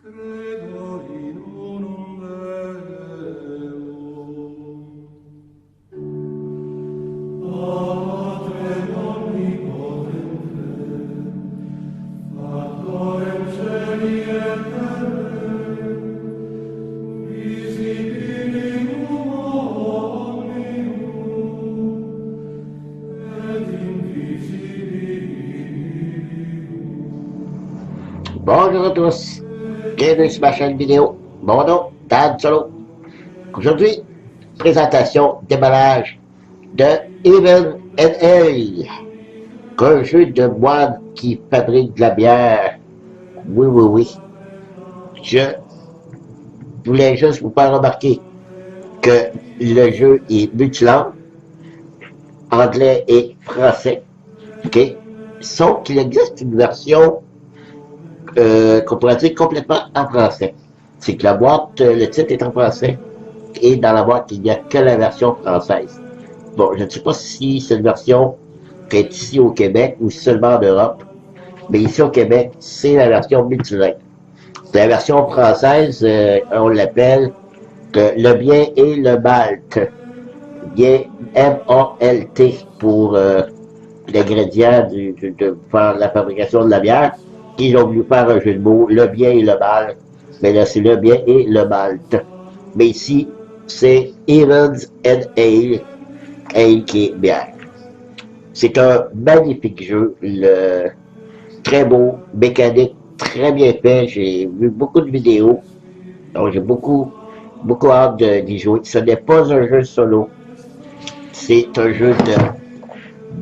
Credo in unum Deum, Patrem omnipotentem, Factorem celi et terrae, visibilibus omnium, et invisibilibus. Bonjour à tous, bienvenue sur ma chaîne vidéo. Mon nom, Dan Solo. Aujourd'hui, présentation déballage de Even and Ale, un jeu de moine qui fabrique de la bière. Oui, oui, oui. Je voulais juste vous faire remarquer que le jeu est multilangue, anglais et français. OK? Sauf qu'il existe une version qu'on pourrait dire complètement en français. C'est que la boîte, le titre est en français et dans la boîte, il n'y a que la version française. Bon, je ne sais pas si cette version est ici au Québec ou seulement en Europe, mais ici au Québec, c'est la version multilingue. La version française, on l'appelle le bien et le malt. Bien M-A-L-T pour l'ingrédient de faire la fabrication de la bière. Ils ont voulu faire un jeu de mots, le bien et le mal. Mais là, c'est le bien et le malt. Mais ici, c'est Evans and Ale, Ale qui est bière. C'est un magnifique jeu, très beau, mécanique, très bien fait. J'ai vu beaucoup de vidéos, donc j'ai beaucoup hâte d'y jouer. Ce n'est pas un jeu solo, c'est un jeu de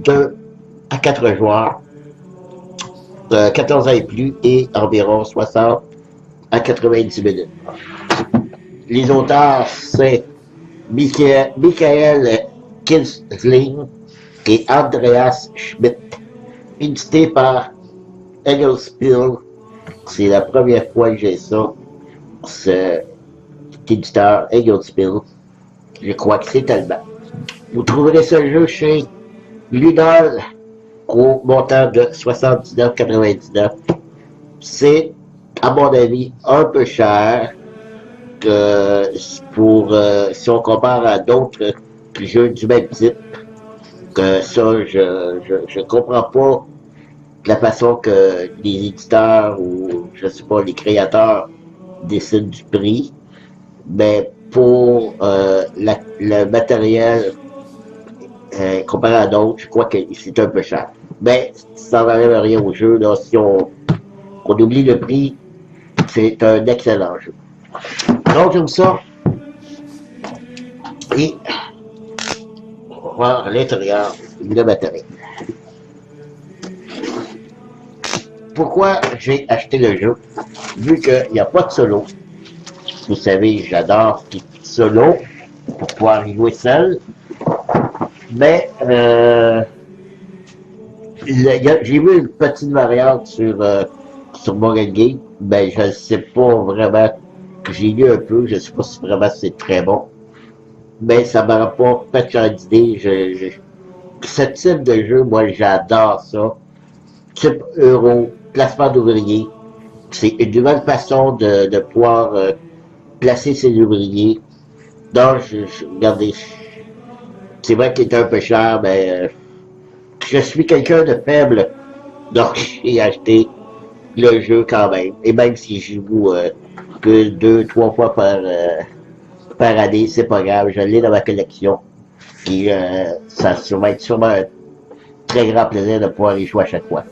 2 à 4 joueurs, 14 ans et plus et environ 60 à 90 minutes. Les auteurs, c'est Michael Kinsling et Andreas Schmidt, édité par Engelspiel. C'est la première fois que j'ai ça, cet éditeur Engelspiel. Je crois que c'est allemand. Vous trouverez ce jeu chez Ludol au montant de 79,99. C'est, à mon avis, un peu cher que pour si on compare à d'autres jeux du même type. Que ça, je comprends pas la façon que les éditeurs ou je sais pas les créateurs décident du prix, mais pour le matériel comparé à d'autres, je crois que c'est un peu cher. Mais ça n'enlève rien au jeu. Là, si on oublie le prix, c'est un excellent jeu. Donc j'aime ça. Et on va voir à l'intérieur le matériel. Pourquoi j'ai acheté le jeu? Vu qu'il n'y a pas de solo. Vous savez, j'adore ce qui est solo pour pouvoir y jouer seul. Mais j'ai vu une petite variante sur Morgan Game, mais je ne sais pas vraiment. J'ai lu un peu, je ne sais pas si vraiment c'est très bon. Mais ça ne m'a pas fait changer d'idée. Ce type de jeu, moi j'adore ça. Type euro, placement d'ouvriers. C'est une nouvelle façon de pouvoir placer ses ouvriers. Donc, regardez, c'est vrai qu'il est un peu cher, mais je suis quelqu'un de faible. Donc, j'ai acheté le jeu quand même. Et même si je joue que 2, 3 fois par année, c'est pas grave. Je l'ai dans ma collection. Et ça va être sûrement un très grand plaisir de pouvoir y jouer à chaque fois.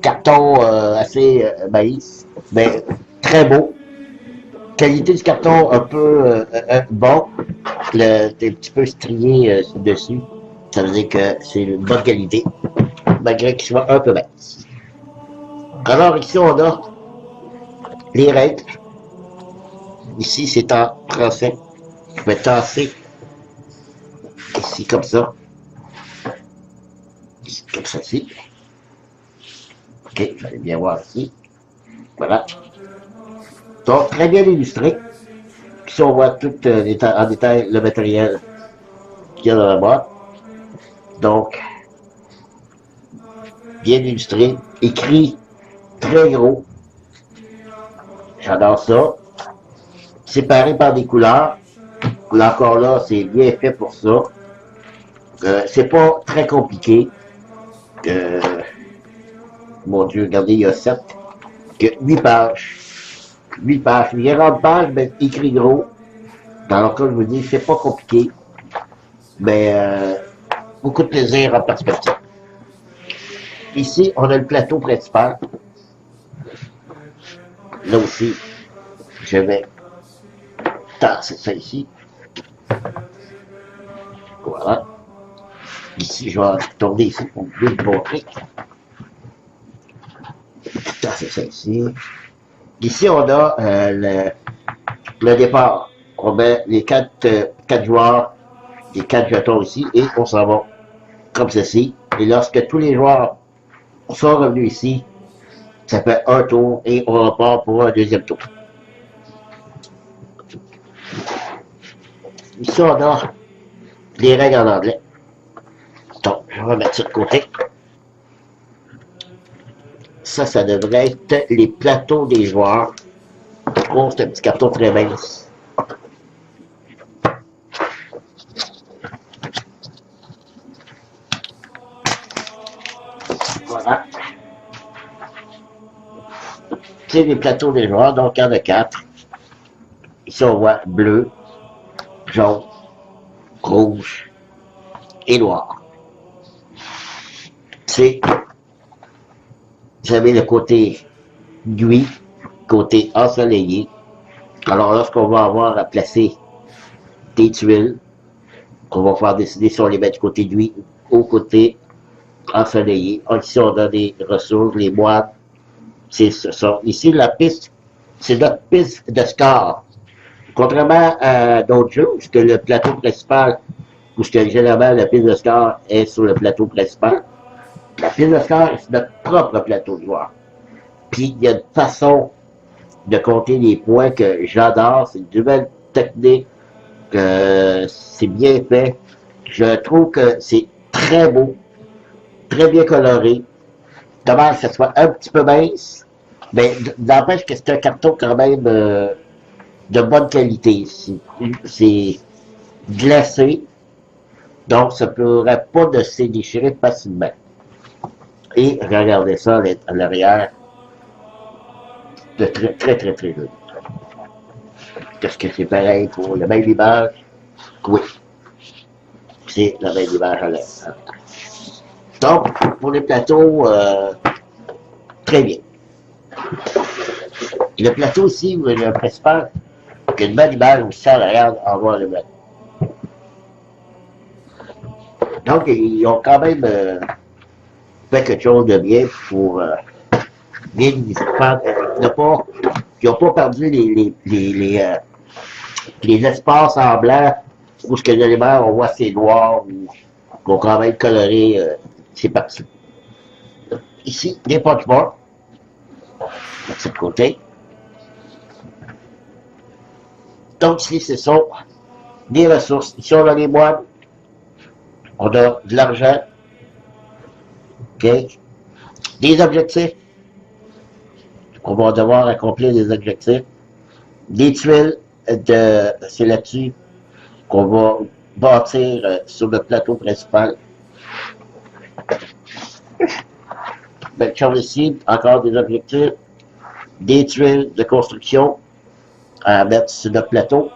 Carton assez maïs, mais très beau. Qualité du carton un peu bon. C'est un petit peu strié dessus. Ça veut dire que c'est une bonne qualité, malgré qu'il soit un peu mince. Alors ici on a les règles. Ici c'est en français. Je vais tasser ici comme ça. Ici, comme ça ici. Ok, vous allez bien voir ici. Voilà. Donc très bien illustré. Puis on voit tout en détail le matériel qu'il y a dans la boîte. Donc, bien illustré, écrit très gros. J'adore ça. Séparé par des couleurs. Là encore là, c'est bien fait pour ça. C'est pas très compliqué. Euh, mon Dieu, regardez, il y a 8 pages. 8 pages. Il y a 40 pages, mais écrit gros. Dans le cas, je vous dis, c'est pas compliqué. Mais beaucoup de plaisir en perspective. Ici, on a le plateau principal. Là aussi, je vais tasser ça ici. Voilà. Ici, je vais tourner ici pour bien vous montrer. Tasser ça ici. Ici, on a le départ. On met les 4 joueurs, les 4 jetons ici, et on s'en va comme ceci. Et lorsque tous les joueurs sont revenus ici, ça fait un tour et on repart pour un deuxième tour. Ici, on a les règles en anglais. Donc, je vais mettre ça de côté. Ça devrait être les plateaux des joueurs. Oh, c'est un petit carton très mince. Voilà. C'est les plateaux des joueurs, donc il y en a 4. Ici, on voit bleu, jaune, rouge et noir. Vous avez le côté nuit, côté ensoleillé. Alors, lorsqu'on va avoir à placer des tuiles, on va faire décider si on les met du côté nuit ou côté ensoleillé. Ici, on a des ressources, les moines. Ici, la piste, c'est notre piste de score. Contrairement à d'autres jeux, puisque le plateau principal, puisque généralement la piste de score est sur le plateau principal, la piste de score, c'est notre propre plateau de joueurs. Puis, il y a une façon de compter les points que j'adore. C'est une nouvelle technique. C'est bien fait. Je trouve que c'est très beau, très bien coloré. Dommage que ce soit un petit peu mince, mais n'empêche que c'est un carton quand même de bonne qualité. C'est glacé, donc ça ne pourrait pas de se déchirer facilement. Et regardez ça à l'arrière, de très très très très joli. Est-ce que c'est pareil pour la même image? Oui. C'est la même image à l'arrière. Donc, pour les plateaux, très bien. Le plateau aussi, le principal, il y a une belle image aussi à l'arrière, en voir le blanc. Donc, ils ont quand même fait quelque chose de bien pour bien faire. Ils n'ont pas perdu les espaces en blanc où ce que l'élément, on voit c'est noir, ou qu'on quand même coloré ces parties. Ici, des punchboards. De ce côté. Donc ici, ce sont des ressources. Ici, on a les moines. On a de l'argent. OK. Des objectifs. On va devoir accomplir des objectifs. Des tuiles. C'est là-dessus qu'on va bâtir sur le plateau principal. Belle chose ici, encore des objectifs, des tuiles de construction à mettre sur notre plateau.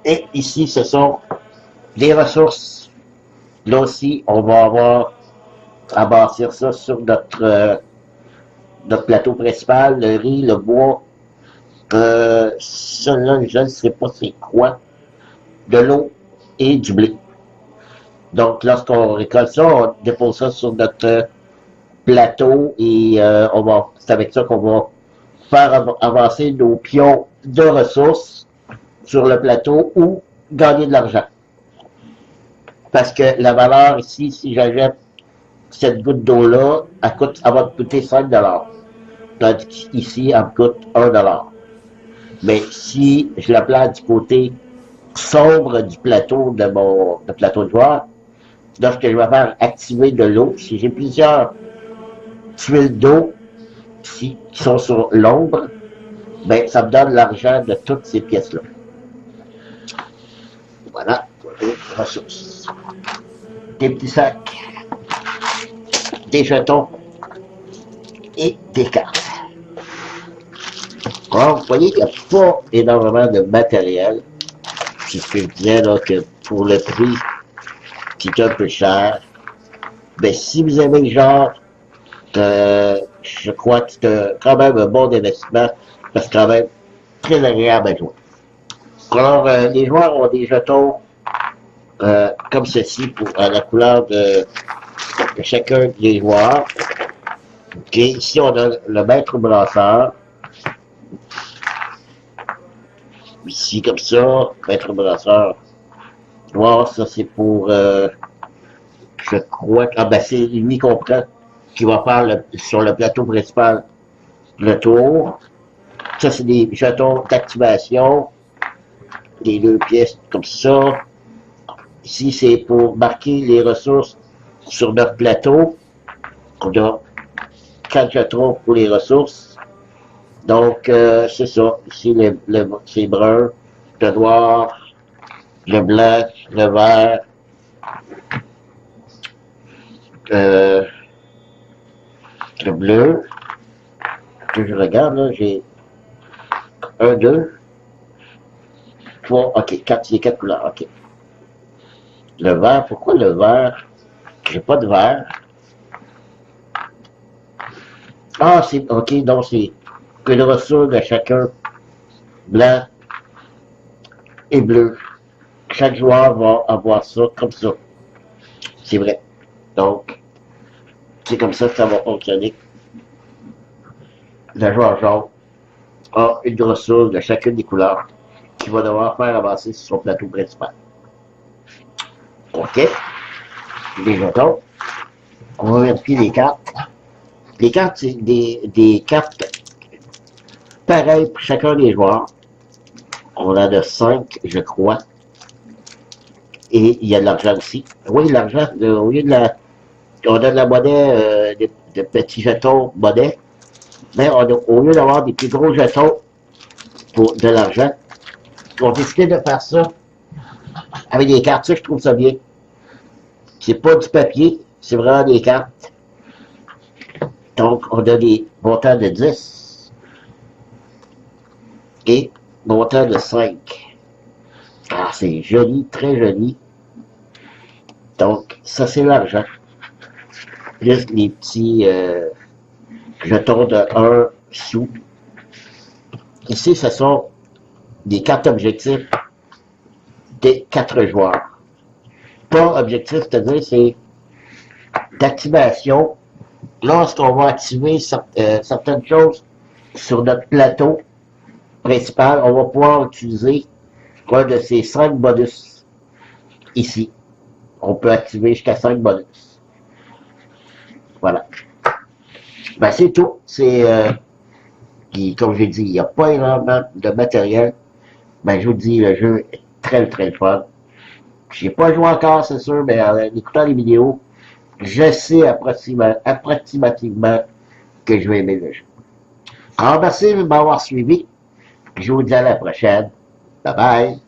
Et ici, ce sont des ressources. Là aussi, on va avoir à bâtir ça sur notre plateau principal, le riz, le bois. Ça, là, je ne sais pas c'est quoi. De l'eau et du blé. Donc, lorsqu'on récolte ça, on dépose ça sur notre plateau et c'est avec ça qu'on va faire avancer nos pions de ressources sur le plateau ou gagner de l'argent. Parce que la valeur ici, si j'achète cette goutte d'eau-là, elle va me coûter 5 $. Tandis qu'ici, elle me coûte 1 $. Mais si je la place du côté sombre du plateau de plateau de joueur, lorsque je vais faire activer de l'eau, si j'ai plusieurs tuiles d'eau, ici, qui sont sur l'ombre, ben, ça me donne l'argent de toutes ces pièces-là. Voilà, les ressources. Des petits sacs, des jetons et des cartes. Alors, vous voyez qu'il n'y a pas énormément de matériel. C'est ce que je disais là, que pour le prix qui est un peu cher, ben, si vous aimez le genre, je crois que c'est quand même un bon investissement, parce que c'est quand même très agréable à jouer. Alors, les joueurs ont des jetons comme ceci pour à la couleur de chacun des joueurs. Okay. Ici, on a le maître brasseur. Ici, comme ça, maître brasseur. Noir, ça c'est pour, je crois, ah ben c'est lui qu'on prend, qui va faire sur le plateau principal le tour. Ça, c'est des jetons d'activation. Les deux pièces comme ça. Ici, c'est pour marquer les ressources sur notre plateau. On a 4 jetons pour les ressources. Donc, c'est ça. Ici, c'est brun, le noir, le blanc, le vert. Le bleu. Que je regarde, là, j'ai 1, 2, 3, ok, 4, c'est 4 couleurs, ok. Le vert, pourquoi le vert? J'ai pas de vert. Ah, c'est, ok, donc c'est que le ressources de chacun, blanc et bleu. Chaque joueur va avoir ça comme ça. C'est vrai. Donc, c'est comme ça que ça va fonctionner. Le joueur jaune a une ressource de chacune des couleurs qu'il va devoir faire avancer sur son plateau principal. OK. Les jetons. On va vérifier les cartes. Les cartes, c'est des cartes pareilles pour chacun des joueurs. On en a 5, je crois. Et il y a de l'argent aussi. Oui, l'argent, au lieu de la... On a de la monnaie, de petits jetons monnaie. Mais au lieu d'avoir des plus gros jetons pour de l'argent, on a décidé de faire ça avec des cartes. Ça, je trouve ça bien. C'est pas du papier, c'est vraiment des cartes. Donc, on a des montants de 10 et montant de 5. Ah, c'est joli, très joli. Donc, ça, c'est l'argent. Plus les petits jetons de 1 sou. Ici, ce sont des cartes objectifs des 4 joueurs. Pas objectif, c'est-à-dire c'est d'activation. Lorsqu'on va activer certaines choses sur notre plateau principal, on va pouvoir utiliser un de ces 5 bonus ici. On peut activer jusqu'à 5 bonus. Voilà. Ben, c'est tout. C'est, comme j'ai dit, il n'y a pas énormément de matériel. Ben, je vous dis, le jeu est très, très fun. J'ai pas joué encore, c'est sûr, mais en écoutant les vidéos, je sais approximativement que je vais aimer le jeu. Alors, merci de m'avoir suivi. Je vous dis à la prochaine. Bye bye.